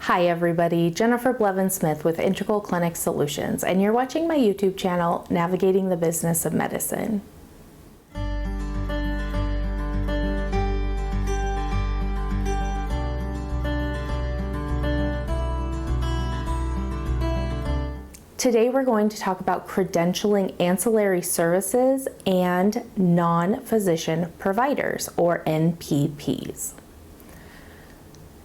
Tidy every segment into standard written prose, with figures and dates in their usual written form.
Hi everybody, Jennifer Blevin-Smith with Integral Clinic Solutions, and you're watching my YouTube channel, Navigating the Business of Medicine. Today we're going to talk about credentialing ancillary services and non-physician providers, or NPPs.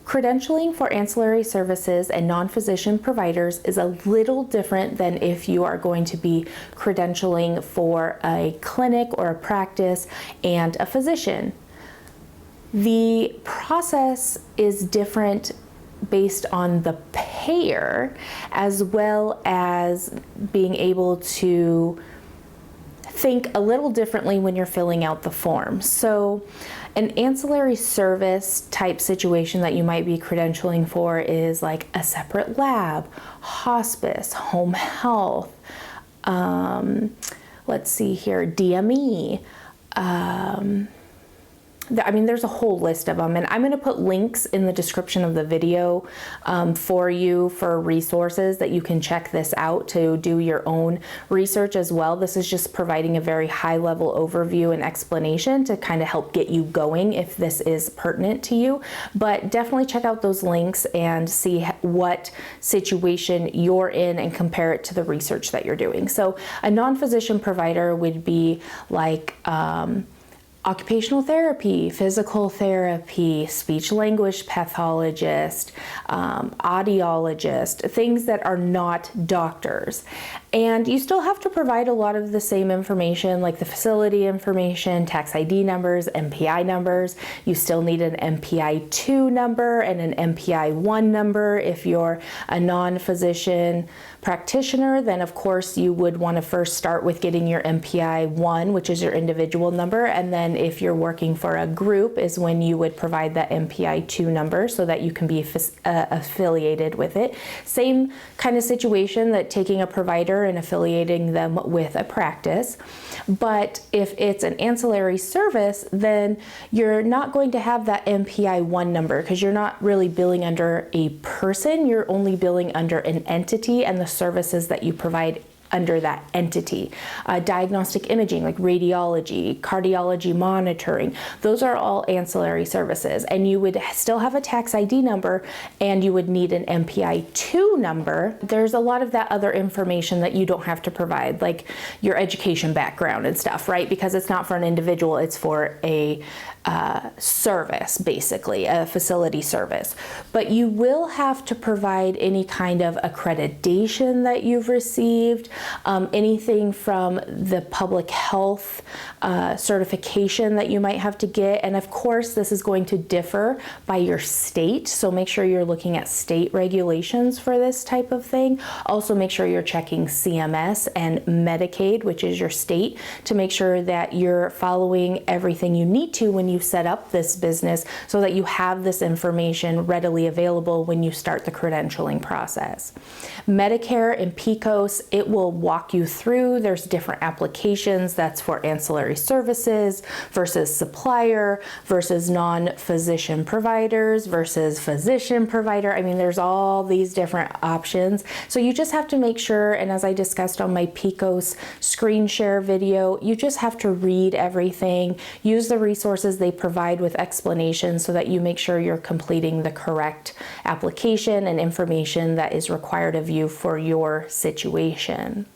Credentialing for ancillary services and non-physician providers is a little different than if you are going to be credentialing for a clinic or a practice and a physician. The process is different based on the payer, as well as being able to think a little differently when you're filling out the form. So an ancillary service type situation that you might be credentialing for is like a separate lab, hospice, home health, let's see here, DME, there's a whole list of them, and I'm going to put links in the description of the video for you for resources that you can check this out to do your own research as well. This is just providing a very high level overview and explanation to kind of help get you going if this is pertinent to you. But definitely check out those links and see what situation you're in and compare it to the research that you're doing. So a non-physician provider would be like occupational therapy, physical therapy, speech language pathologist, audiologist, things that are not doctors. And you still have to provide a lot of the same information, like the facility information, tax ID numbers, MPI numbers. You still need an MPI 2 number and an MPI 1 number. If you're a non-physician practitioner, then of course you would want to first start with getting your MPI 1, which is your individual number, and then if you're working for a group is when you would provide that MPI 2 number so that you can be affiliated with it. Same kind of situation that taking a provider and affiliating them with a practice. But if it's an ancillary service, then you're not going to have that MPI 1 number because you're not really billing under a person, you're only billing under an entity and the services that you provide under that entity. Diagnostic imaging like radiology, cardiology monitoring, those are all ancillary services, and you would still have a tax ID number and you would need an MPI 2 number. There's a lot of that other information that you don't have to provide, like your education background and stuff, right? Because it's not for an individual, it's for a service, basically, a facility service. But you will have to provide any kind of accreditation that you've received, anything from the public health certification that you might have to get. And of course, this is going to differ by your state. So make sure you're looking at state regulations for this type of thing. Also make sure you're checking CMS and Medicaid, which is your state, to make sure that you're following everything you need to when you set up this business so that you have this information readily available when you start the credentialing process. Medicare and PCOS, it will walk you through. There's different applications that's for ancillary services versus supplier versus non-physician providers versus physician provider. There's all these different options. So you just have to make sure, and as I discussed on my PCOS screen share video, you just have to read everything, use the resources they provide with explanations so that you make sure you're completing the correct application and information that is required of you for your situation.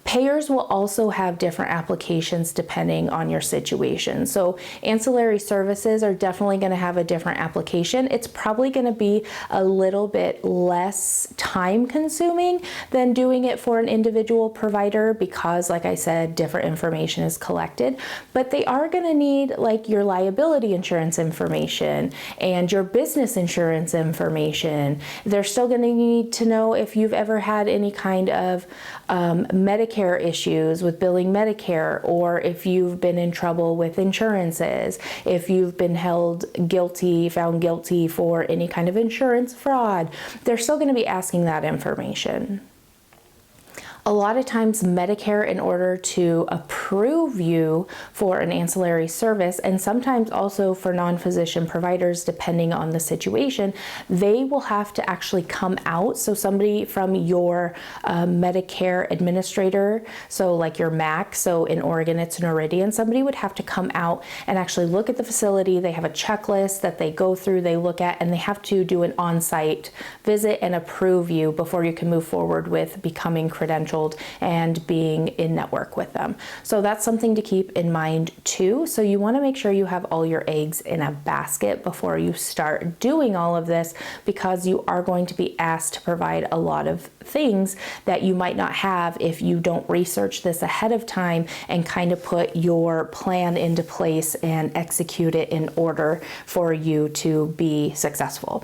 Payers will also have different applications depending on your situation. So ancillary services are definitely going to have a different application. It's probably going to be a little bit less time consuming than doing it for an individual provider because, like I said, different information is collected. But they are going to need like your liability insurance information and your business insurance information. They're still going to need to know if you've ever had any kind of Medicare issues with billing Medicare, or if you've been in trouble with insurances, if you've been found guilty for any kind of insurance fraud. They're still going to be asking that information. A lot of times Medicare, in order to approve you for an ancillary service, and sometimes also for non-physician providers, depending on the situation, they will have to actually come out. So somebody from your Medicare administrator, so like your MAC, so in Oregon it's Noridian, somebody would have to come out and actually look at the facility. They have a checklist that they go through, they look at, and they have to do an on-site visit and approve you before you can move forward with becoming credentialed and being in network with them. So that's something to keep in mind too. So you want to make sure you have all your eggs in a basket before you start doing all of this, because you are going to be asked to provide a lot of things that you might not have if you don't research this ahead of time and kind of put your plan into place and execute it in order for you to be successful.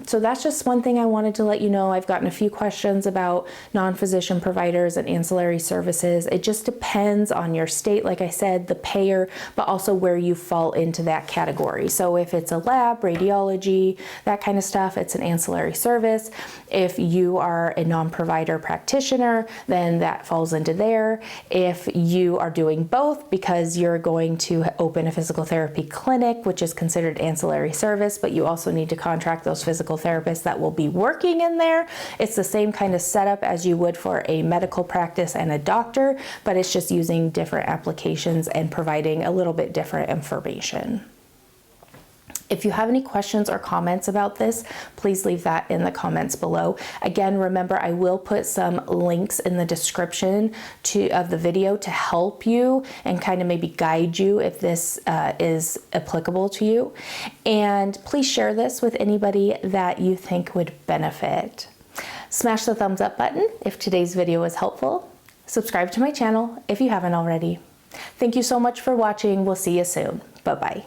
So that's just one thing I wanted to let you know. I've gotten a few questions about non-physician providers and ancillary services. It just depends on your state, like I said, the payer, but also where you fall into that category. So if it's a lab, radiology, that kind of stuff, it's an ancillary service. If you are a non-provider practitioner, then that falls into there. If you are doing both because you're going to open a physical therapy clinic, which is considered ancillary service, but you also need to contract those physical therapists that will be working in there, it's the same kind of setup as you would for a medical practice and a doctor, but it's just using different applications and providing a little bit different information. If you have any questions or comments about this, please leave that in the comments below. Again, remember, I will put some links in the description of the video to help you and kind of maybe guide you if this is applicable to you. And please share this with anybody that you think would benefit. Smash the thumbs up button if today's video was helpful. Subscribe to my channel if you haven't already. Thank you so much for watching. We'll see you soon. Bye-bye.